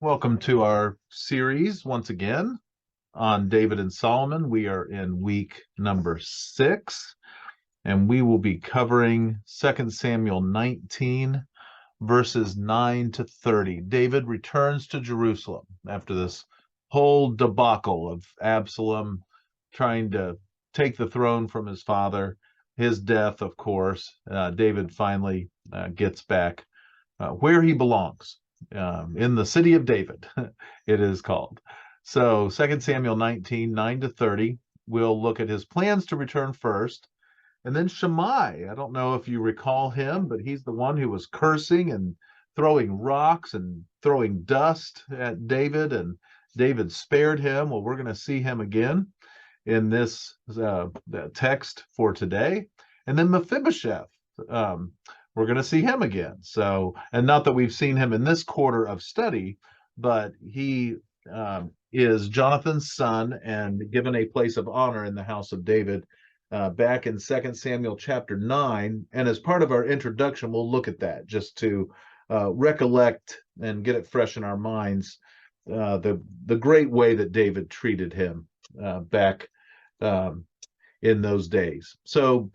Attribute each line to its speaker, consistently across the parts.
Speaker 1: Welcome to our series once again on David and Solomon. We are in week number 6, and we will be covering 2 Samuel 19, verses 9 to 30. David returns to Jerusalem after this whole debacle of Absalom trying to take the throne from his father, his death, of course. David finally gets back where he belongs, in the city of David, it is called. So 2 Samuel 19, 9 to 30, we'll look at his plans to return first. And then Shammai, I don't know if you recall him, but he's the one who was cursing and throwing rocks and throwing dust at David, and David spared him. Well, we're going to see him again in this text for today. And then Mephibosheth, we're going to see him again. So, and not that we've seen him in this quarter of study, but he is Jonathan's son and given a place of honor in the house of David back in 2 Samuel chapter 9. And as part of our introduction, we'll look at that just to recollect and get it fresh in our minds, the great way that David treated him back in those days. So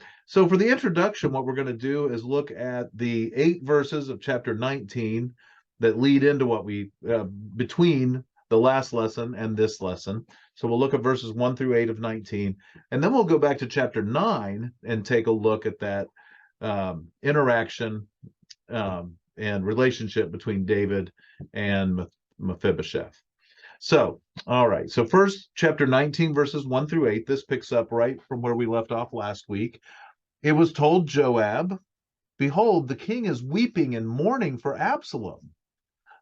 Speaker 1: for the introduction, what we're going to do is look at the 8 verses of chapter 19 that lead into what we, between the last lesson and this lesson. So we'll look at verses 1 through 8 of 19, and then we'll go back to chapter 9 and take a look at that interaction and relationship between David and Mephibosheth. So, all right. So first, chapter 19, verses 1 through 8, this picks up right from where we left off last week. It was told Joab, "Behold, the king is weeping and mourning for Absalom."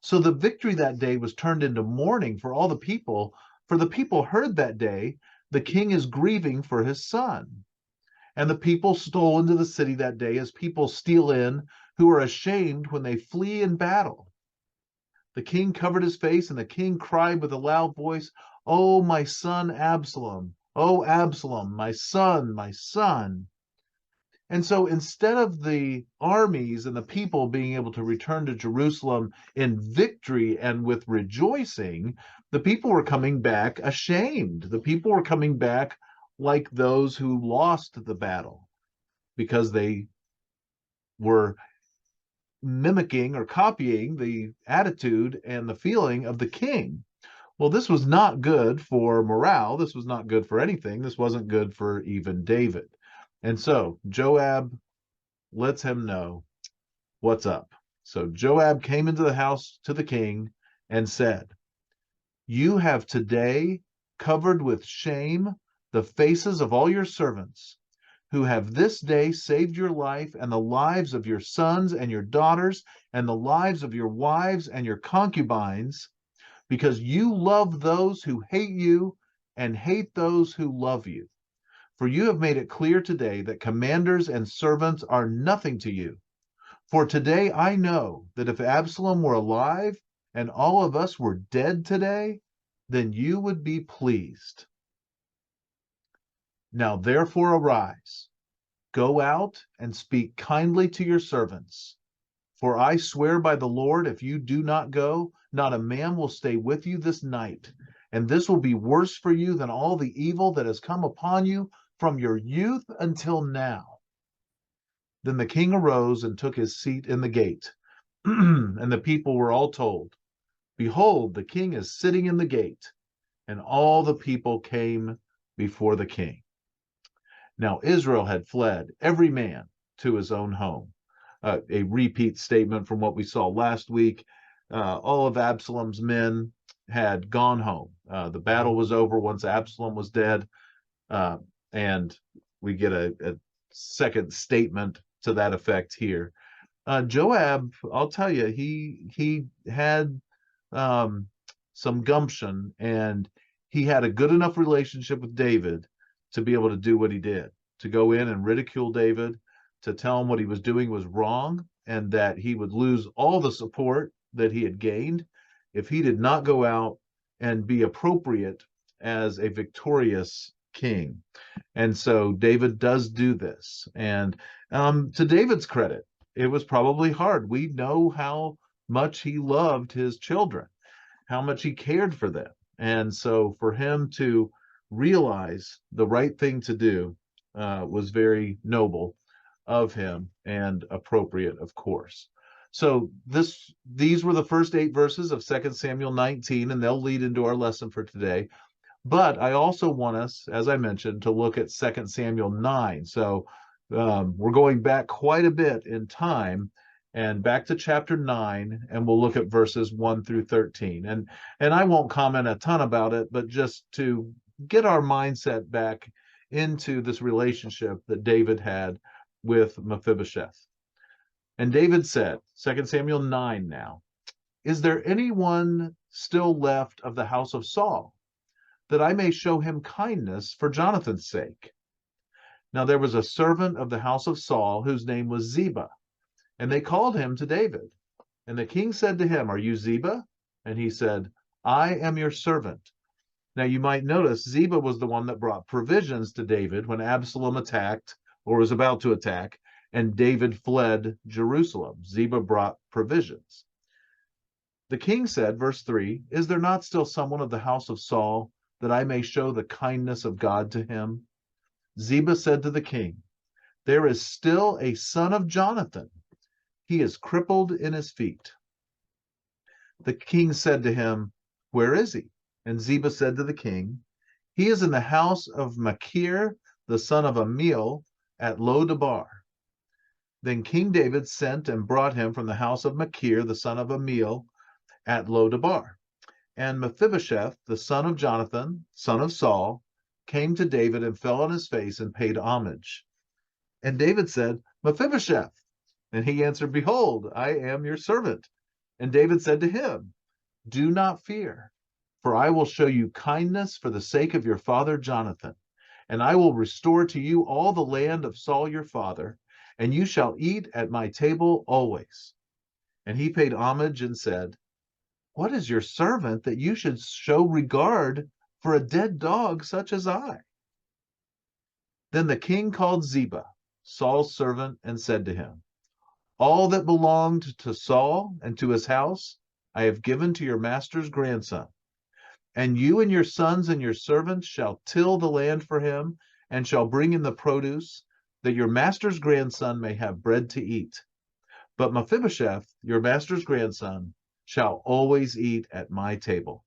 Speaker 1: So the victory that day was turned into mourning for all the people, for the people heard that day, "The king is grieving for his son." And the people stole into the city that day as people steal in, who are ashamed when they flee in battle. The king covered his face, and the king cried with a loud voice, "Oh, my son Absalom! Oh, Absalom, my son, my son!" And so instead of the armies and the people being able to return to Jerusalem in victory and with rejoicing, the people were coming back ashamed. The people were coming back like those who lost the battle because they were mimicking or copying the attitude and the feeling of the king. Well, this was not good for morale. This was not good for anything. This wasn't good for even David. And so Joab lets him know what's up. So Joab came into the house to the king and said, "You have today covered with shame the faces of all your servants, who have this day saved your life and the lives of your sons and your daughters and the lives of your wives and your concubines, because you love those who hate you and hate those who love you. For you have made it clear today that commanders and servants are nothing to you. For today I know that if Absalom were alive and all of us were dead today, then you would be pleased. Now therefore arise, go out and speak kindly to your servants. For I swear by the Lord, if you do not go, not a man will stay with you this night. And this will be worse for you than all the evil that has come upon you from your youth until now." Then the king arose and took his seat in the gate. And the people were all told, "Behold, the king is sitting in the gate." And all the people came before the king. Now Israel had fled, every man to his own home. A repeat statement from what we saw last week. All of Absalom's men had gone home. The battle was over once Absalom was dead. And we get a second statement to that effect here. Joab, I'll tell you, he had some gumption, and he had a good enough relationship with David to be able to do what he did, to go in and ridicule David, to tell him what he was doing was wrong, and that he would lose all the support that he had gained if he did not go out and be appropriate as a victorious king. And so David does do this. And to David's credit, it was probably hard. We know how much he loved his children. how much he cared for them. And so for him to realize the right thing to do was very noble of him and appropriate, of course. So these were the first 8 verses of 2 Samuel 19, and they'll lead into our lesson for today. But I also want us, as I mentioned, to look at 2 Samuel 9. So we're going back quite a bit in time and back to chapter 9, and we'll look at verses 1 through 13. And I won't comment a ton about it, but just to get our mindset back into this relationship that David had with Mephibosheth. And David said, 2 Samuel 9 now, "Is there anyone still left of the house of Saul, that I may show him kindness for Jonathan's sake?" Now there was a servant of the house of Saul whose name was Ziba, and they called him to David. And the king said to him, "Are you Ziba?" And he said, "I am your servant." Now you might notice Ziba was the one that brought provisions to David when Absalom attacked or was about to attack, and David fled Jerusalem. Ziba brought provisions. The king said, verse 3, "Is there not still someone of the house of Saul, that I may show the kindness of God to him?" Ziba said to the king, "There is still a son of Jonathan. He is crippled in his feet." The king said to him, "Where is he?" And Ziba said to the king, "He is in the house of Machir, the son of Amiel, at Lo-debar." Then King David sent and brought him from the house of Machir, the son of Amiel, at Lo-debar. And Mephibosheth, the son of Jonathan, son of Saul, came to David and fell on his face and paid homage. And David said, "Mephibosheth." And he answered, "Behold, I am your servant." And David said to him, "Do not fear, for I will show you kindness for the sake of your father Jonathan, and I will restore to you all the land of Saul your father, and you shall eat at my table always." And he paid homage and said, "What is your servant that you should show regard for a dead dog such as I?" Then the king called Ziba, Saul's servant, and said to him, "All that belonged to Saul and to his house I have given to your master's grandson. And you and your sons and your servants shall till the land for him, and shall bring in the produce, that your master's grandson may have bread to eat. But Mephibosheth, your master's grandson, shall always eat at my table."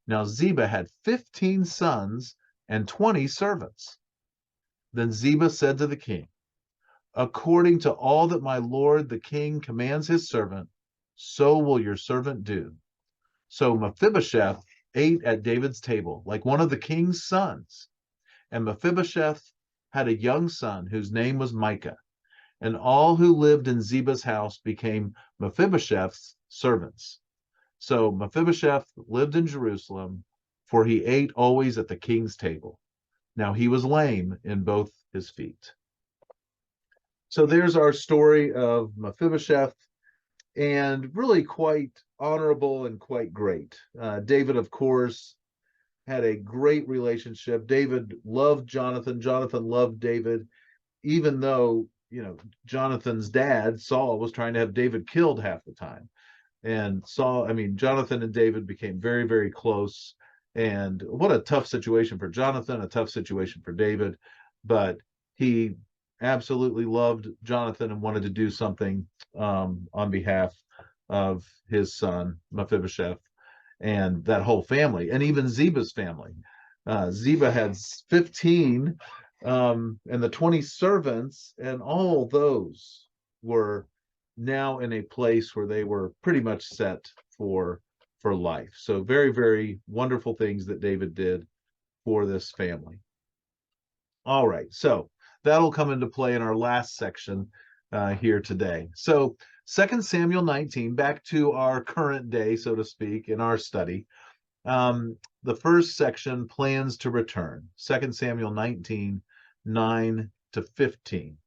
Speaker 1: Now Ziba had 15 sons and 20 servants. Then Ziba said to the king, "According to all that my lord the king commands his servant, so will your servant do." So Mephibosheth ate at David's table like one of the king's sons. And Mephibosheth had a young son whose name was Micah. And all who lived in Ziba's house became Mephibosheth's servants. So Mephibosheth lived in Jerusalem, for he ate always at the king's table. Now he was lame in both his feet. So there's our story of Mephibosheth, and really quite honorable and quite great. David, of course, had a great relationship. David loved Jonathan. Jonathan loved David, even though, Jonathan's dad, Saul, was trying to have David killed half the time. And Jonathan and David became very, very close. And what a tough situation for Jonathan, a tough situation for David. But he absolutely loved Jonathan and wanted to do something on behalf of his son, Mephibosheth, and that whole family, and even Ziba's family. Ziba had 15 and the 20 servants, and all those were now in a place where they were pretty much set for life. So very, very wonderful things that David did for this family. All right, so that'll come into play in our last section here today. So 2 Samuel 19, back to our current day, so to speak, in our study. The first section, plans to return. 2 Samuel 19, 9 to 15.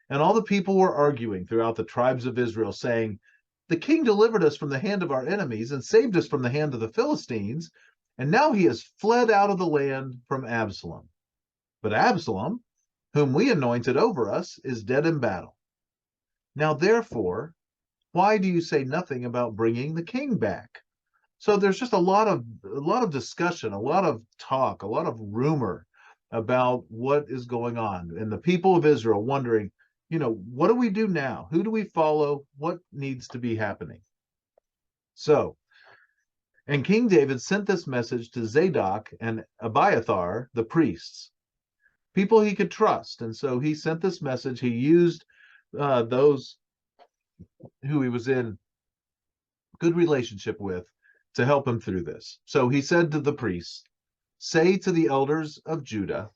Speaker 1: And all the people were arguing throughout the tribes of Israel, saying, "The king delivered us from the hand of our enemies and saved us from the hand of the Philistines, and now he has fled out of the land from Absalom. But Absalom, whom we anointed over us, is dead in battle. Now therefore, why do you say nothing about bringing the king back? So there's just a lot of discussion, a lot of talk, a lot of rumor about what is going on, and the people of Israel wondering, what do we do now? Who do we follow? What needs to be happening? So, and King David sent this message to Zadok and Abiathar, the priests, people he could trust. And so he sent this message. He used those who he was in good relationship with to help him through this. So he said to the priests, "Say to the elders of Judah,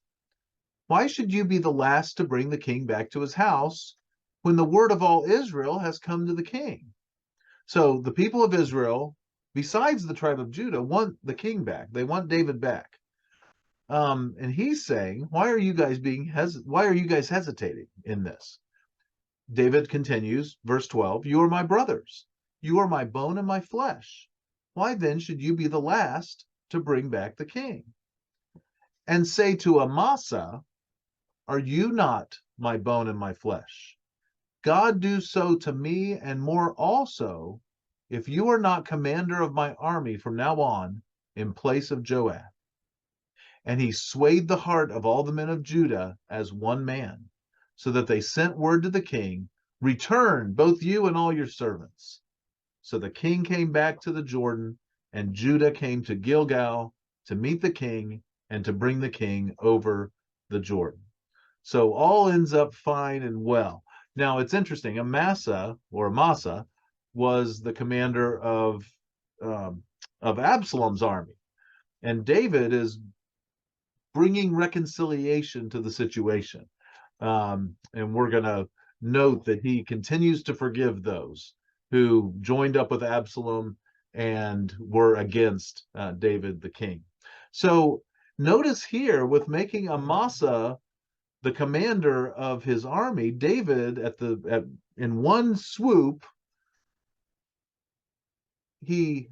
Speaker 1: why should you be the last to bring the king back to his house when the word of all Israel has come to the king?" So the people of Israel, besides the tribe of Judah, want the king back. They want David back. And he's saying, why are you guys hesitating in this? David continues, verse 12, "You are my brothers. You are my bone and my flesh. Why then should you be the last to bring back the king? And say to Amasa, are you not my bone and my flesh? God do so to me and more also, if you are not commander of my army from now on in place of Joab." And he swayed the heart of all the men of Judah as one man, so that they sent word to the king, "Return, both you and all your servants." So the king came back to the Jordan, and Judah came to Gilgal to meet the king and to bring the king over the Jordan. So all ends up fine and well. Now it's interesting. Amasa was the commander of Absalom's army, and David is bringing reconciliation to the situation. And we're going to note that he continues to forgive those who joined up with Absalom and were against David the king. So notice here, with making Amasa the commander of his army, David in one swoop, he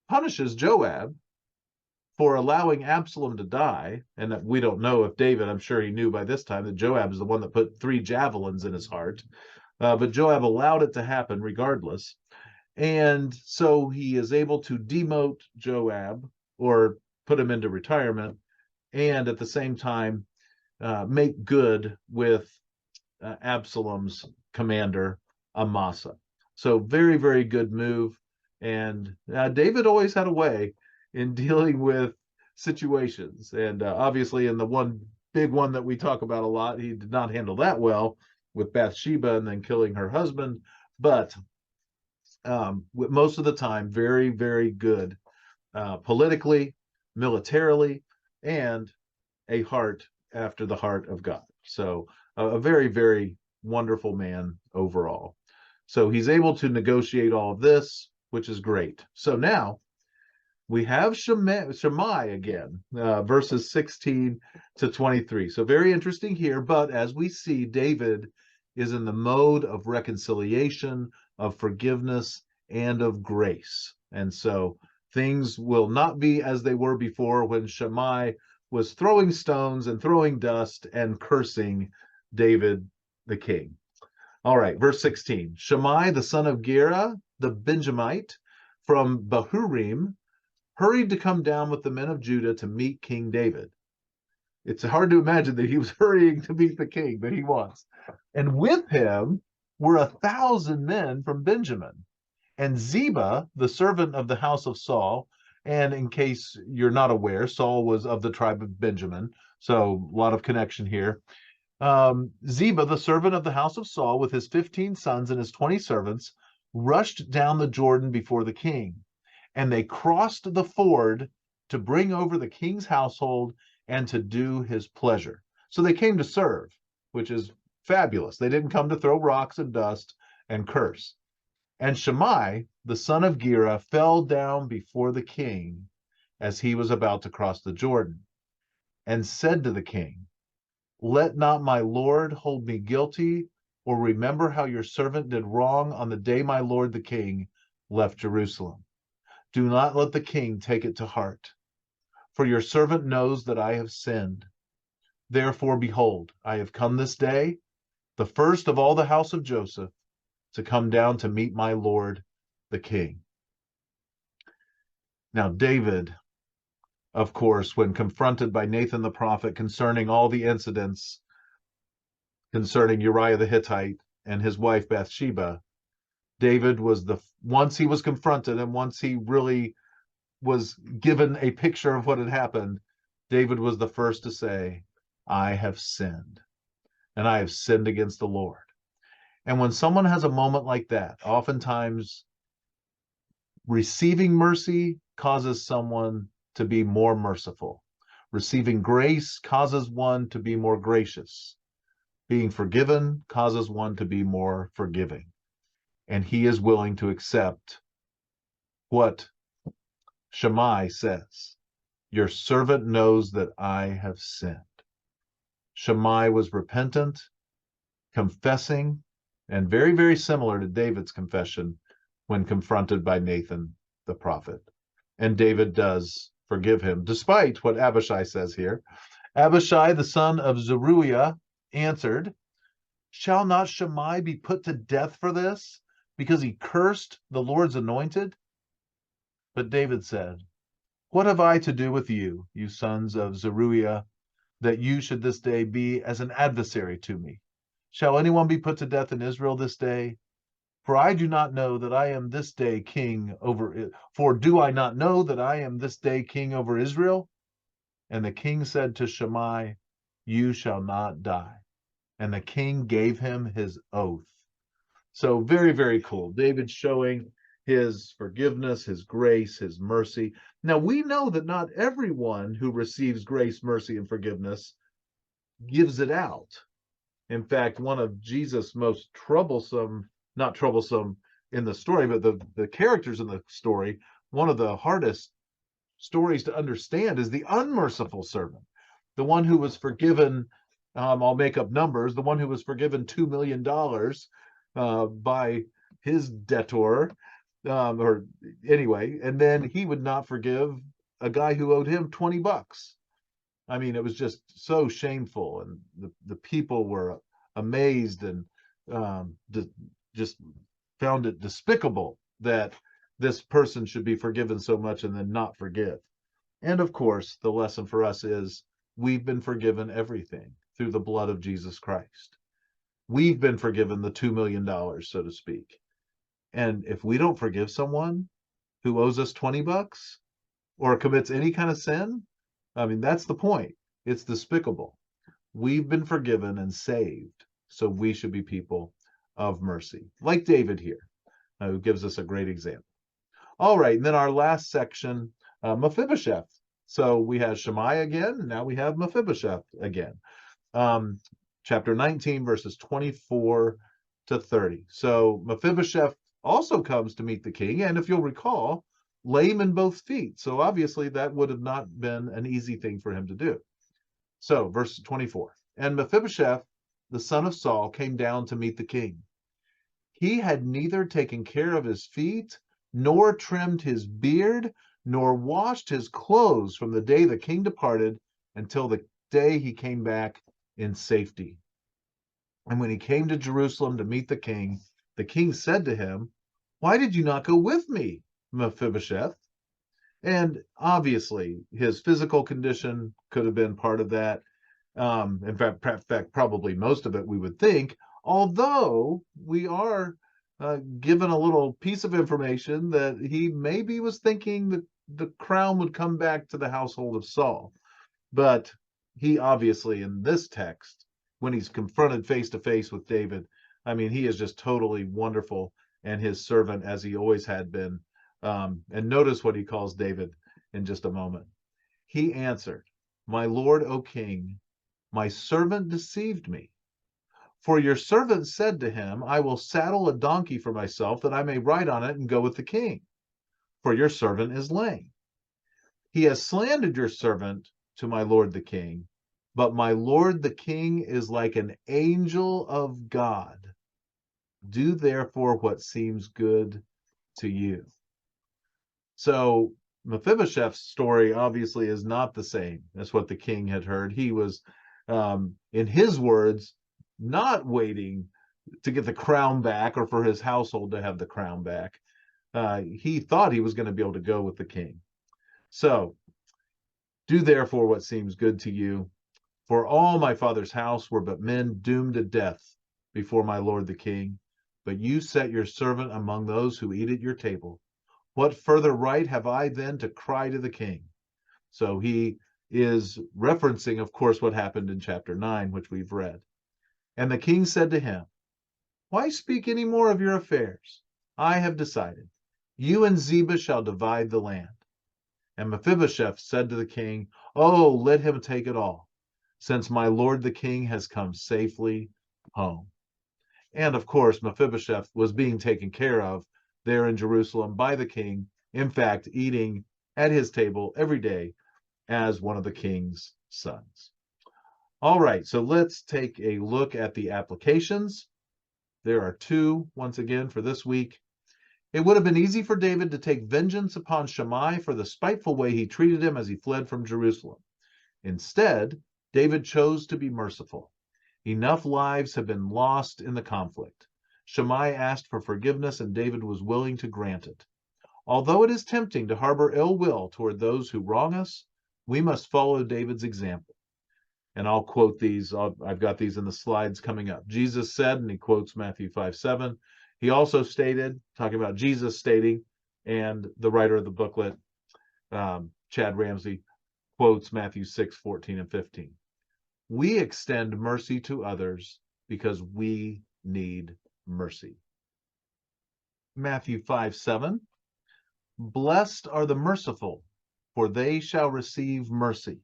Speaker 1: punishes Joab for allowing Absalom to die. And we don't know if David, I'm sure he knew by this time that Joab is the one that put 3 javelins in his heart. But Joab allowed it to happen regardless. And so he is able to demote Joab or put him into retirement, and at the same time make good with Absalom's commander, Amasa. So very, very good move. And David always had a way in dealing with situations. And obviously in the one big one that we talk about a lot, he did not handle that well with Bathsheba and then killing her husband. But most of the time, very, very good politically, militarily, and a heart after the heart of God. So a very, very wonderful man overall. So he's able to negotiate all of this, which is great. So now we have Shammai again, verses 16 to 23. So very interesting here. But as we see, David is in the mode of reconciliation, of forgiveness, and of grace. And so things will not be as they were before, when Shammai was throwing stones and throwing dust and cursing David the king. All right, verse 16. Shammai, the son of Gera, the Benjamite, from Bahurim, hurried to come down with the men of Judah to meet King David. It's hard to imagine that he was hurrying to meet the king, but he was. And with him were 1,000 men from Benjamin. And Ziba, the servant of the house of Saul, and in case you're not aware, Saul was of the tribe of Benjamin, so a lot of connection here. Ziba, the servant of the house of Saul, with his 15 sons and his 20 servants, rushed down the Jordan before the king. And they crossed the ford to bring over the king's household and to do his pleasure. So they came to serve, which is fabulous. They didn't come to throw rocks and dust and curse. And Shammai, the son of Gera, fell down before the king as he was about to cross the Jordan, and said to the king, "Let not my lord hold me guilty, or remember how your servant did wrong on the day my lord the king left Jerusalem. Do not let the king take it to heart, for your servant knows that I have sinned. Therefore, behold, I have come this day, the first of all the house of Joseph, to come down to meet my lord the king." Now, David, of course, when confronted by Nathan the prophet concerning all the incidents concerning Uriah the Hittite and his wife Bathsheba, David was once he was confronted and once he really was given a picture of what had happened, David was the first to say, I have sinned, and I have sinned against the Lord. And when someone has a moment like that, oftentimes receiving mercy causes someone to be more merciful. Receiving grace causes one to be more gracious. Being forgiven causes one to be more forgiving. And he is willing to accept what Shammai says. Your servant knows that I have sinned. Shammai was repentant, confessing, and very, very similar to David's confession when confronted by Nathan the prophet. And David does forgive him, despite what Abishai says here. Abishai, the son of Zeruiah, answered, shall not Shammai be put to death for this, because he cursed the Lord's anointed? But David said, what have I to do with you, you sons of Zeruiah, that you should this day be as an adversary to me? Shall anyone be put to death in Israel this day? For I do not know that I am this day king over it. For do I not know that I am this day king over Israel? And the king said to Shammai, you shall not die. And the king gave him his oath. So very, very cool. David showing his forgiveness, his grace, his mercy. Now we know that not everyone who receives grace, mercy, and forgiveness gives it out. In fact, one of Jesus' most troublesome, not troublesome in the story, but the characters in the story, one of the hardest stories to understand is the unmerciful servant, the one who was forgiven, I'll make up numbers, the one who was forgiven $2 million by his debtor, or anyway, and then he would not forgive a guy who owed him $20. I mean, it was just so shameful, and the people were amazed and just found it despicable that this person should be forgiven so much and then not forgive. And of course, the lesson for us is we've been forgiven everything through the blood of Jesus Christ. We've been forgiven the $2 million, so to speak. And if we don't forgive someone who owes us $20 or commits any kind of sin, I mean, that's the point. It's despicable. We've been forgiven and saved, so we should be people of mercy, like David here, who gives us a great example. All right, and then our last section, Mephibosheth. So we have Shammai again, and now we have Mephibosheth again. Chapter 19, verses 24 to 30. So Mephibosheth also comes to meet the king, and if you'll recall, lame in both feet. So obviously that would have not been an easy thing for him to do. So verse 24, and Mephibosheth, the son of Saul, came down to meet the king. He had neither taken care of his feet, nor trimmed his beard, nor washed his clothes from the day the king departed until the day he came back in safety. And when he came to Jerusalem to meet the king said to him, why did you not go with me, Mephibosheth? And obviously, his physical condition could have been part of that. In fact, probably most of it, we would think, although we are given a little piece of information that he maybe was thinking that the crown would come back to the household of Saul. But he obviously, in this text, when he's confronted face to face with David, I mean, he is just totally wonderful and his servant as he always had been. And notice what he calls David in just a moment. He answered, my lord, O king, my servant deceived me. For your servant said to him, I will saddle a donkey for myself that I may ride on it and go with the king. For your servant is lame. He has slandered your servant to my lord the king, but my lord the king is like an angel of God. Do therefore what seems good to you. So Mephibosheth's story obviously is not the same as what the king had heard. He was, in his words, not waiting to get the crown back or for his household to have the crown back. He thought he was going to be able to go with the king. So do therefore what seems good to you. For all my father's house were but men doomed to death before my lord the king. But you set your servant among those who eat at your table. What further right have I then to cry to the king? So he is referencing, of course, what happened in chapter 9, which we've read. And the king said to him, why speak any more of your affairs? I have decided. You and Ziba shall divide the land. And Mephibosheth said to the king, oh, let him take it all, since my lord the king has come safely home. And of course, Mephibosheth was being taken care of there in Jerusalem by the king, in fact, eating at his table every day as one of the king's sons. All right, so let's take a look at the applications. There are two, once again, for this week. It would have been easy for David to take vengeance upon Shammai for the spiteful way he treated him as he fled from Jerusalem. Instead, David chose to be merciful. Enough lives have been lost in the conflict. Shammai asked for forgiveness, and David was willing to grant it. Although it is tempting to harbor ill will toward those who wrong us, we must follow David's example. And I'll quote these. I've got these in the slides coming up. Jesus said, and he quotes Matthew 5:7. He also stated, talking about Jesus stating, and the writer of the booklet, Chad Ramsey, quotes Matthew 6:14 and 15. We extend mercy to others because we need mercy. Matthew 5:7. Blessed are the merciful, for they shall receive mercy.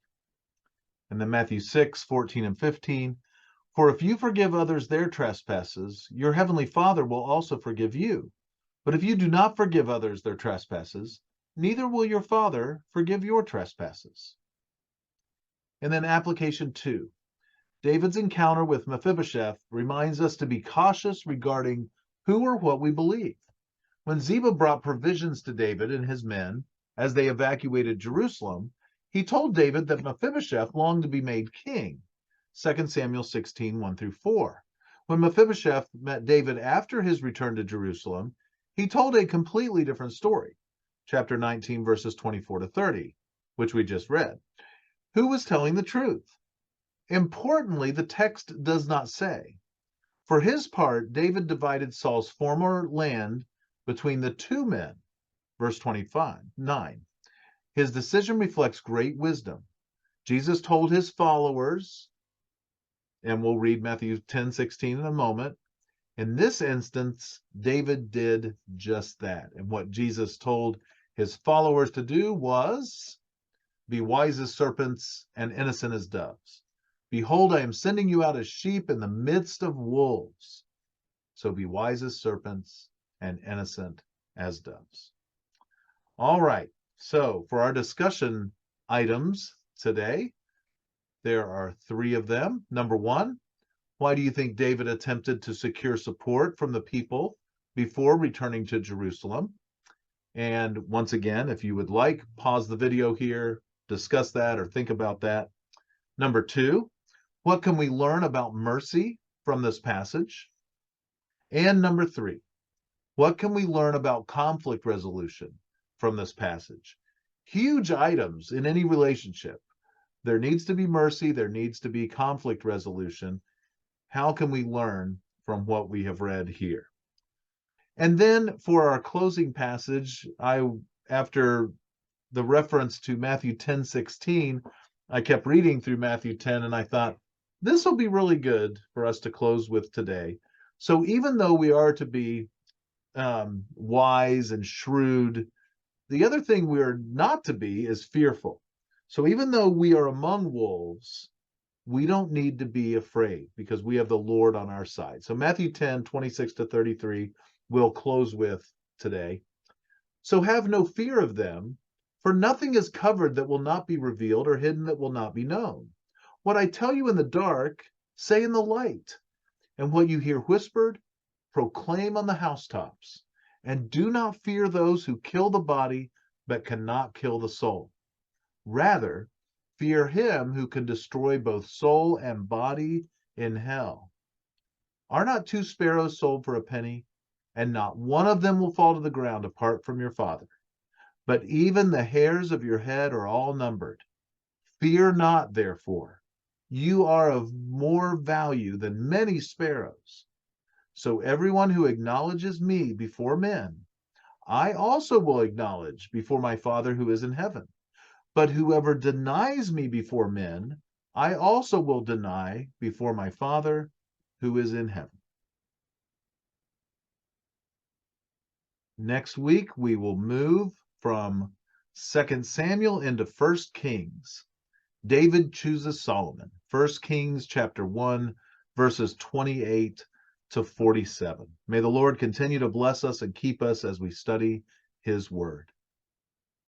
Speaker 1: And then Matthew 6:14 and 15. For if you forgive others their trespasses, your heavenly Father will also forgive you. But if you do not forgive others their trespasses, neither will your Father forgive your trespasses. And then application 2. David's encounter with Mephibosheth reminds us to be cautious regarding who or what we believe. When Ziba brought provisions to David and his men as they evacuated Jerusalem, he told David that Mephibosheth longed to be made king. 2 Samuel 16:1 through 4. When Mephibosheth met David after his return to Jerusalem, he told a completely different story. Chapter 19, verses 24 to 30, which we just read. Who was telling the truth? Importantly, the text does not say. For his part, David divided Saul's former land between the two men. Verse 9. His decision reflects great wisdom. Jesus told his followers, and we'll read Matthew 10:16 in a moment. In this instance, David did just that. And what Jesus told his followers to do was, be wise as serpents and innocent as doves. Behold, I am sending you out as sheep in the midst of wolves. So be wise as serpents and innocent as doves. All right. So for our discussion items today, there are 3 of them. Number 1, why do you think David attempted to secure support from the people before returning to Jerusalem? And once again, if you would like, pause the video here, discuss that or think about that. Number 2, what can we learn about mercy from this passage? And number 3, what can we learn about conflict resolution from this passage? Huge items in any relationship. There needs to be mercy. There needs to be conflict resolution. How can we learn from what we have read here? And then for our closing passage, after the reference to Matthew 10:16, I kept reading through Matthew 10, and I thought, this will be really good for us to close with today. So even though we are to be wise and shrewd, the other thing we are not to be is fearful. So even though we are among wolves, we don't need to be afraid because we have the Lord on our side. So Matthew 10:26 to 33, we'll close with today. So have no fear of them, for nothing is covered that will not be revealed, or hidden that will not be known. What I tell you in the dark, say in the light, and what you hear whispered, proclaim on the housetops. And do not fear those who kill the body, but cannot kill the soul. Rather, fear him who can destroy both soul and body in hell. Are not 2 sparrows sold for a penny? And not one of them will fall to the ground apart from your Father. But even the hairs of your head are all numbered. Fear not, therefore. You are of more value than many sparrows. So everyone who acknowledges me before men, I also will acknowledge before my Father who is in heaven. But whoever denies me before men, I also will deny before my Father who is in heaven. Next week, we will move from 2 Samuel into 1 Kings. David chooses Solomon. 1 Kings chapter 1, verses 28 to 47. May the Lord continue to bless us and keep us as we study his word.